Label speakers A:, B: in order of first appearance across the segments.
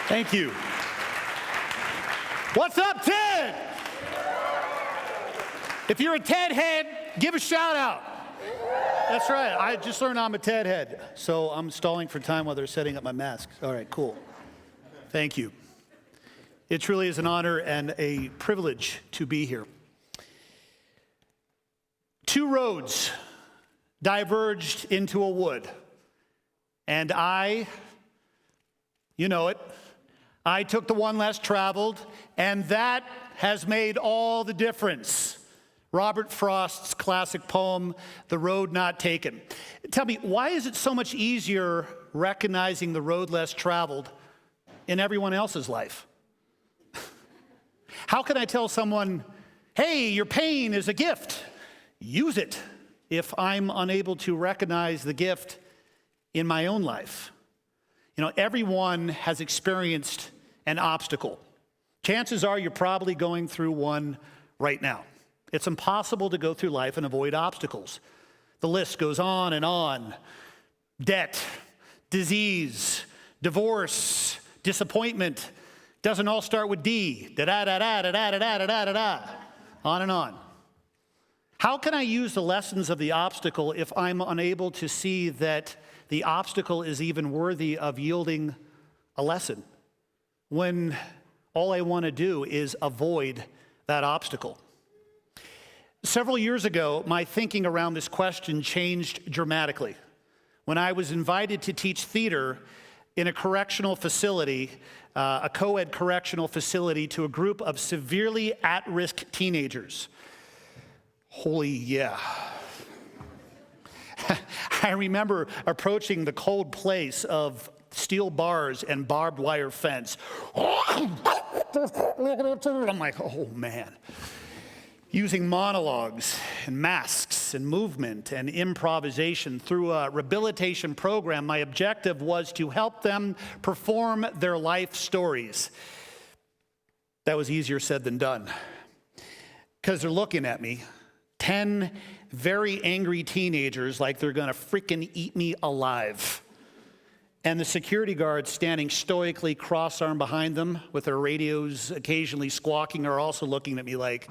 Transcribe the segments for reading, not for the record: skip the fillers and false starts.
A: Thank you. What's up, TED? If you're a TED head, give a shout out. That's right. I just learned I'm a TED head, so I'm stalling for time while they're setting up my masks. All right, cool. Thank you. It truly is an honor and a privilege to be here. Two roads diverged into a wood, and you know it, I took the one less traveled, and that has made all the difference. Robert Frost's classic poem, The Road Not Taken. Tell me, why is it so much easier recognizing the road less traveled in everyone else's life? How can I tell someone, hey, your pain is a gift, use it, if I'm unable to recognize the gift in my own life? You know, everyone has experienced an obstacle. Chances are you're probably going through one right now. It's impossible to go through life and avoid obstacles. The list goes on and on. Debt, disease, divorce, disappointment. Doesn't all start with D. Da-da-da-da-da-da-da-da-da-da. On and on. How can I use the lessons of the obstacle if I'm unable to see that the obstacle is even worthy of yielding a lesson, when all I want to do is avoid that obstacle? Several years ago, my thinking around this question changed dramatically when I was invited to teach theater in a correctional facility, a co-ed correctional facility, to a group of severely at-risk teenagers. Holy yeah. I remember approaching the cold place of steel bars and barbed wire fence. I'm like, oh man. Using monologues and masks and movement and improvisation through a rehabilitation program, my objective was to help them perform their life stories. That was easier said than done, because they're looking at me, 10 very angry teenagers, like they're gonna freaking eat me alive. And the security guards standing stoically cross-armed behind them with their radios occasionally squawking are also looking at me like,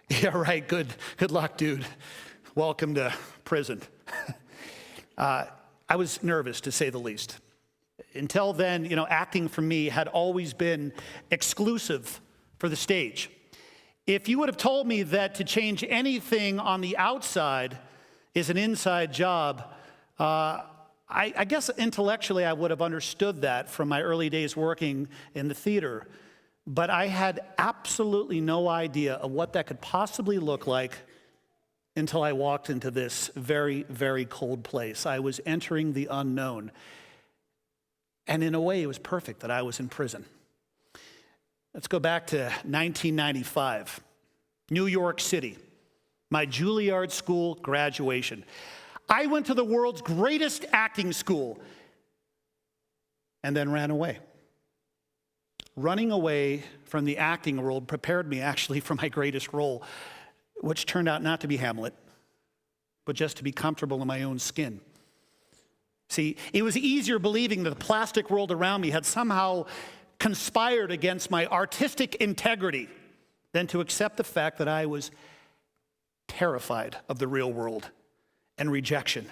A: yeah, right, good luck, dude. Welcome to prison. I was nervous, to say the least. Until then, acting for me had always been exclusive for the stage. If you would have told me that to change anything on the outside is an inside job, I guess intellectually I would have understood that from my early days working in the theater. But I had absolutely no idea of what that could possibly look like until I walked into this very, very cold place. I was entering the unknown. And in a way, it was perfect that I was in prison. Let's go back to 1995, New York City, my Juilliard school graduation. I went to the world's greatest acting school and then ran away. Running away from the acting world prepared me actually for my greatest role, which turned out not to be Hamlet, but just to be comfortable in my own skin. See, it was easier believing that the plastic world around me had somehow conspired against my artistic integrity than to accept the fact that I was terrified of the real world and rejection.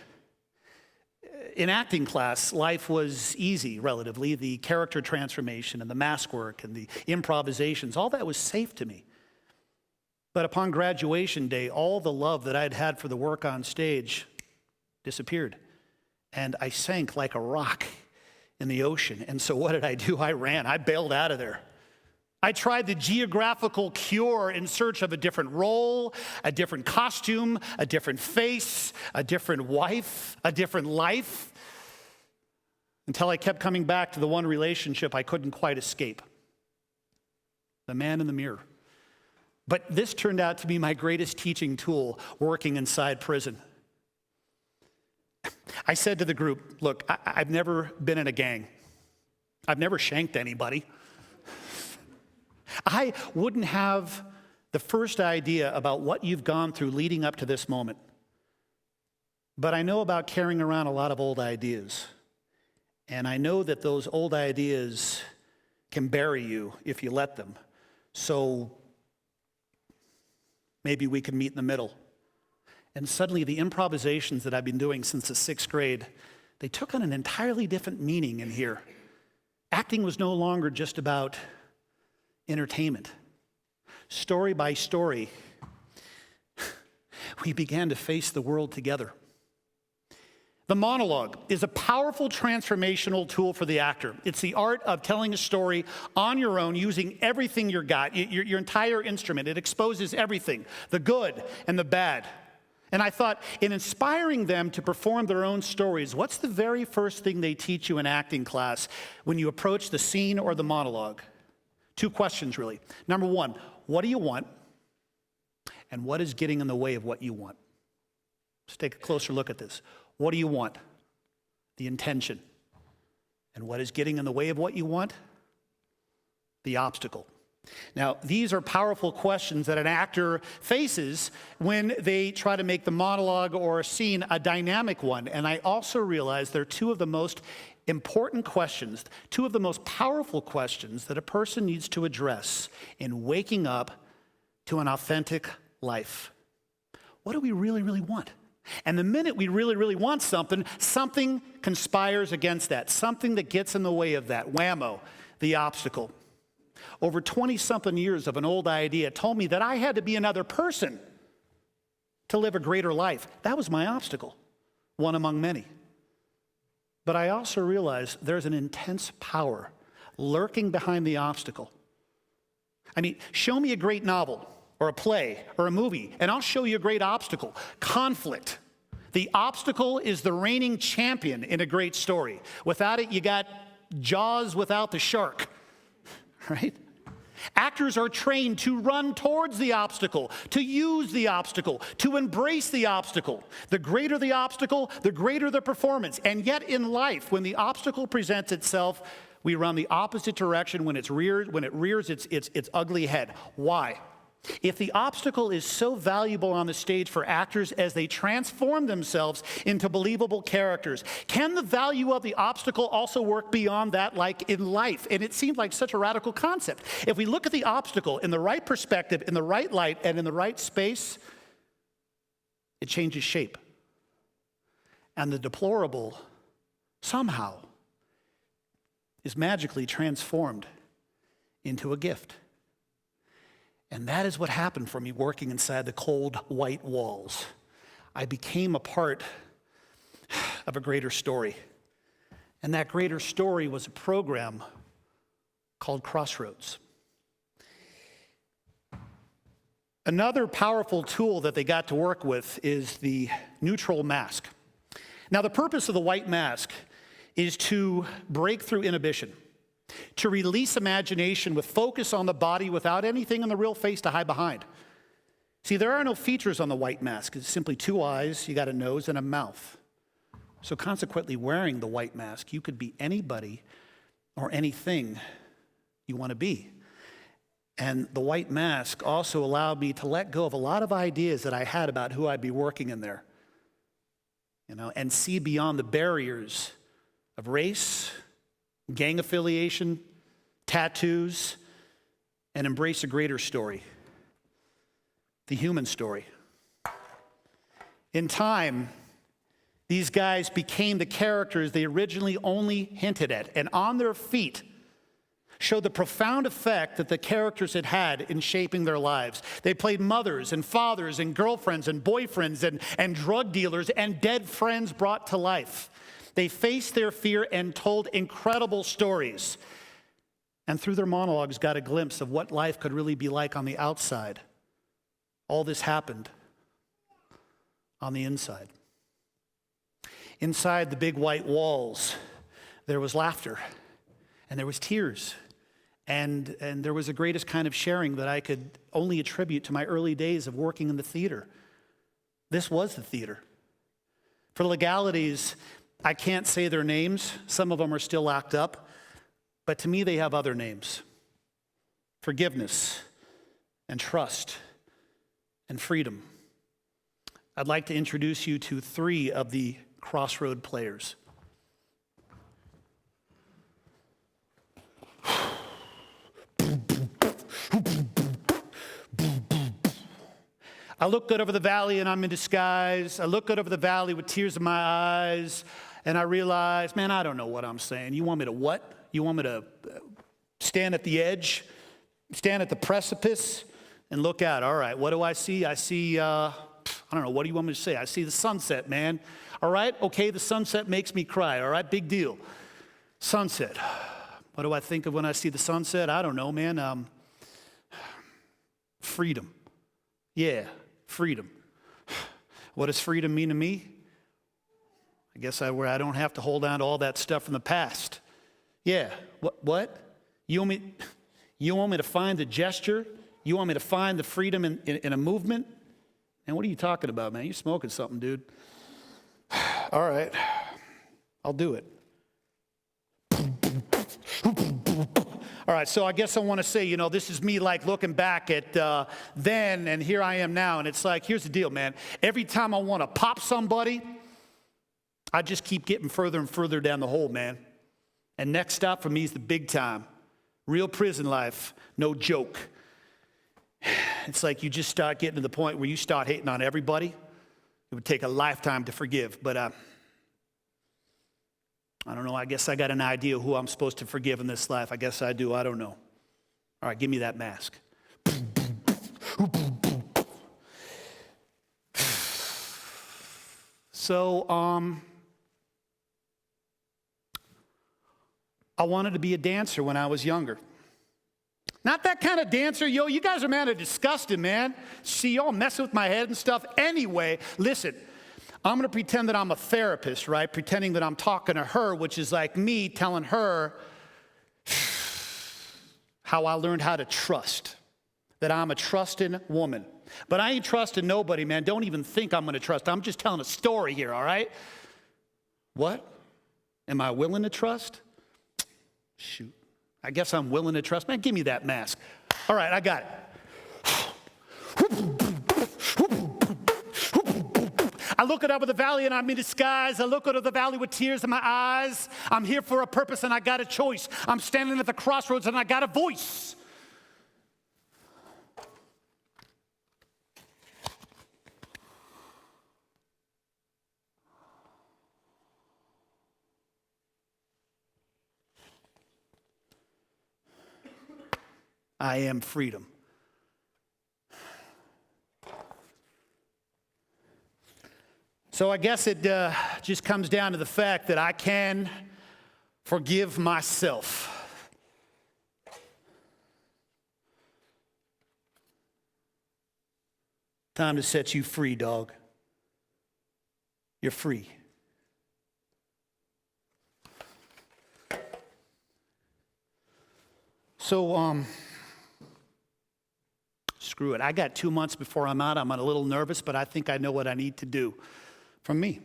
A: In acting class, life was easy, relatively. The character transformation and the mask work and the improvisations, all that was safe to me. But upon graduation day, all the love that I'd had for the work on stage disappeared. And I sank like a rock in the ocean. And so what did I do? I ran. I bailed out of there. I tried the geographical cure in search of a different role, a different costume, a different face, a different wife, a different life, until I kept coming back to the one relationship I couldn't quite escape, the man in the mirror. But this turned out to be my greatest teaching tool working inside prison. I said to the group, look, I've never been in a gang. I've never shanked anybody. I wouldn't have the first idea about what you've gone through leading up to this moment. But I know about carrying around a lot of old ideas. And I know that those old ideas can bury you if you let them. So maybe we can meet in the middle. And suddenly the improvisations that I've been doing since the 6th grade, they took on an entirely different meaning in here. Acting was no longer just about entertainment. Story by story, we began to face the world together. The monologue is a powerful transformational tool for the actor. It's the art of telling a story on your own using everything you got, your entire instrument. It exposes everything, the good and the bad. And I thought, in inspiring them to perform their own stories, what's the very first thing they teach you in acting class when you approach the scene or the monologue? 2 questions, really. Number 1, what do you want? And what is getting in the way of what you want? Let's take a closer look at this. What do you want? The intention. And what is getting in the way of what you want? The obstacle. Now, these are powerful questions that an actor faces when they try to make the monologue or a scene a dynamic one. And I also realize they're 2 of the most important questions, 2 of the most powerful questions that a person needs to address in waking up to an authentic life. What do we really, really want? And the minute we really, really want something, something conspires against that, something that gets in the way of that. Whammo, the obstacle. Over 20-something years of an old idea told me that I had to be another person to live a greater life. That was my obstacle, one among many. But I also realized there's an intense power lurking behind the obstacle. I mean, show me a great novel or a play or a movie, and I'll show you a great obstacle. Conflict. The obstacle is the reigning champion in a great story. Without it, you got Jaws without the shark, right? Actors are trained to run towards the obstacle, to use the obstacle, to embrace the obstacle. The greater the obstacle, the greater the performance. And yet in life, when the obstacle presents itself, we run the opposite direction when it rears its ugly head. Why? If the obstacle is so valuable on the stage for actors as they transform themselves into believable characters, can the value of the obstacle also work beyond that, like in life? And it seemed like such a radical concept. If we look at the obstacle in the right perspective, in the right light, and in the right space, it changes shape. And the deplorable, somehow, is magically transformed into a gift. And that is what happened for me working inside the cold white walls. I became a part of a greater story. And that greater story was a program called Crossroads. Another powerful tool that they got to work with is the neutral mask. Now, the purpose of the white mask is to break through inhibition, to release imagination with focus on the body without anything in the real face to hide behind. See, there are no features on the white mask. It's simply 2 eyes, you got a nose, and a mouth. So consequently, wearing the white mask, you could be anybody or anything you want to be. And the white mask also allowed me to let go of a lot of ideas that I had about who I'd be working in there, and see beyond the barriers of race, gang affiliation, tattoos, and embrace a greater story, the human story. In time, these guys became the characters they originally only hinted at, and on their feet showed the profound effect that the characters had had in shaping their lives. They played mothers and fathers and girlfriends and boyfriends and drug dealers and dead friends brought to life. They faced their fear and told incredible stories. And through their monologues, got a glimpse of what life could really be like on the outside. All this happened on the inside. Inside the big white walls, there was laughter, and there was tears, and there was the greatest kind of sharing that I could only attribute to my early days of working in the theater. This was the theater. For legalities, I can't say their names. Some of them are still locked up. But to me, they have other names. Forgiveness and trust and freedom. I'd like to introduce you to 3 of the crossroad players. I look good over the valley and I'm in disguise. I look good over the valley with tears in my eyes. And I realize, man, I don't know what I'm saying. You want me to what? You want me to stand at the edge, stand at the precipice, and look out? All right, what do I see? I see, I don't know, what do you want me to say? I see the sunset, man. All right, okay, the sunset makes me cry. All right, big deal. Sunset. What do I think of when I see the sunset? I don't know, man. Freedom. Yeah, freedom. What does freedom mean to me? I guess where I don't have to hold on to all that stuff from the past. Yeah, what? You want me to find the gesture? You want me to find the freedom in a movement? And what are you talking about, man? You're smoking something, dude. All right, I'll do it. All right, so I guess I want to say, this is me like looking back at then, and here I am now. And it's like, here's the deal, man. Every time I want to pop somebody, I just keep getting further and further down the hole, man. And next stop for me is the big time. Real prison life, no joke. It's like you just start getting to the point where you start hating on everybody. It would take a lifetime to forgive, but I don't know. I guess I got an idea who I'm supposed to forgive in this life. I guess I do. I don't know. All right, give me that mask. So, I wanted to be a dancer when I was younger. Not that kind of dancer. Yo, you guys are disgusting, man. See, y'all messing with my head and stuff. Anyway, listen, I'm going to pretend that I'm a therapist, right? Pretending that I'm talking to her, which is like me telling her how I learned how to trust, that I'm a trusting woman. But I ain't trusting nobody, man. Don't even think I'm going to trust. I'm just telling a story here, all right? What? Am I willing to trust? Shoot. I guess I'm willing to trust. Man, give me that mask. All right, I got it. I look out over the valley and I'm in disguise. I look out over the valley with tears in my eyes. I'm here for a purpose and I got a choice. I'm standing at the crossroads and I got a voice. I am freedom. So I guess it just comes down to the fact that I can forgive myself. Time to set you free, dog. You're free. So, screw it. I got 2 months before I'm out. I'm a little nervous, but I think I know what I need to do from me.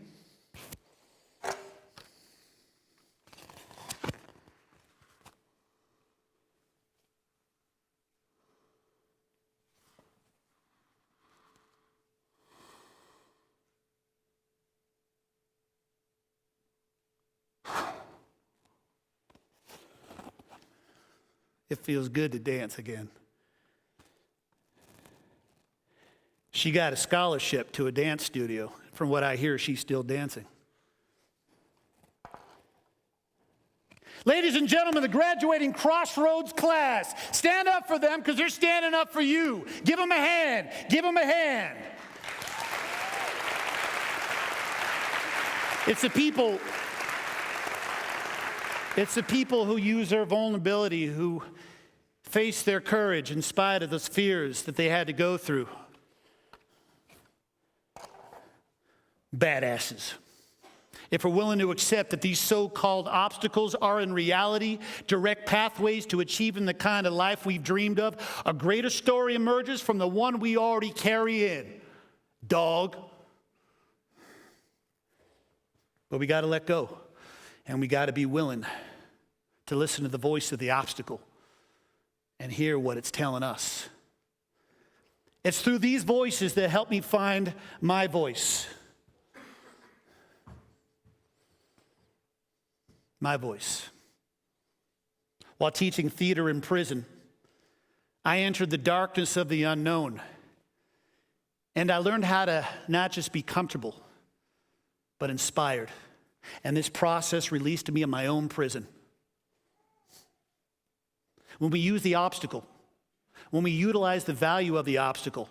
A: It feels good to dance again. She got a scholarship to a dance studio. From what I hear, she's still dancing. Ladies and gentlemen, the graduating Crossroads class, stand up for them because they're standing up for you. Give them a hand. Give them a hand. It's the people who use their vulnerability, who face their courage in spite of those fears that they had to go through. Badasses. If we're willing to accept that these so-called obstacles are in reality direct pathways to achieving the kind of life we've dreamed of, a greater story emerges from the one we already carry in. Dog. But we got to let go. And we got to be willing to listen to the voice of the obstacle and hear what it's telling us. It's through these voices that help me find my voice. My voice. While teaching theater in prison, I entered the darkness of the unknown. And I learned how to not just be comfortable, but inspired. And this process released me in my own prison. When we use the obstacle, when we utilize the value of the obstacle,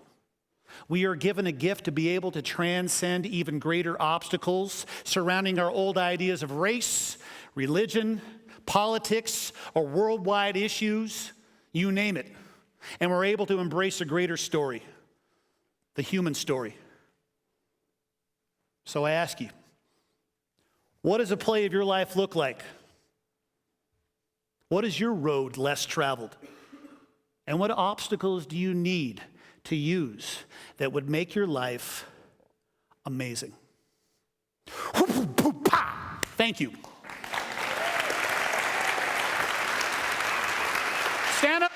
A: we are given a gift to be able to transcend even greater obstacles surrounding our old ideas of race, religion, politics, or worldwide issues, you name it. And we're able to embrace a greater story, the human story. So I ask you, what does a play of your life look like? What is your road less traveled? And what obstacles do you need to use that would make your life amazing? Thank you. Stand up.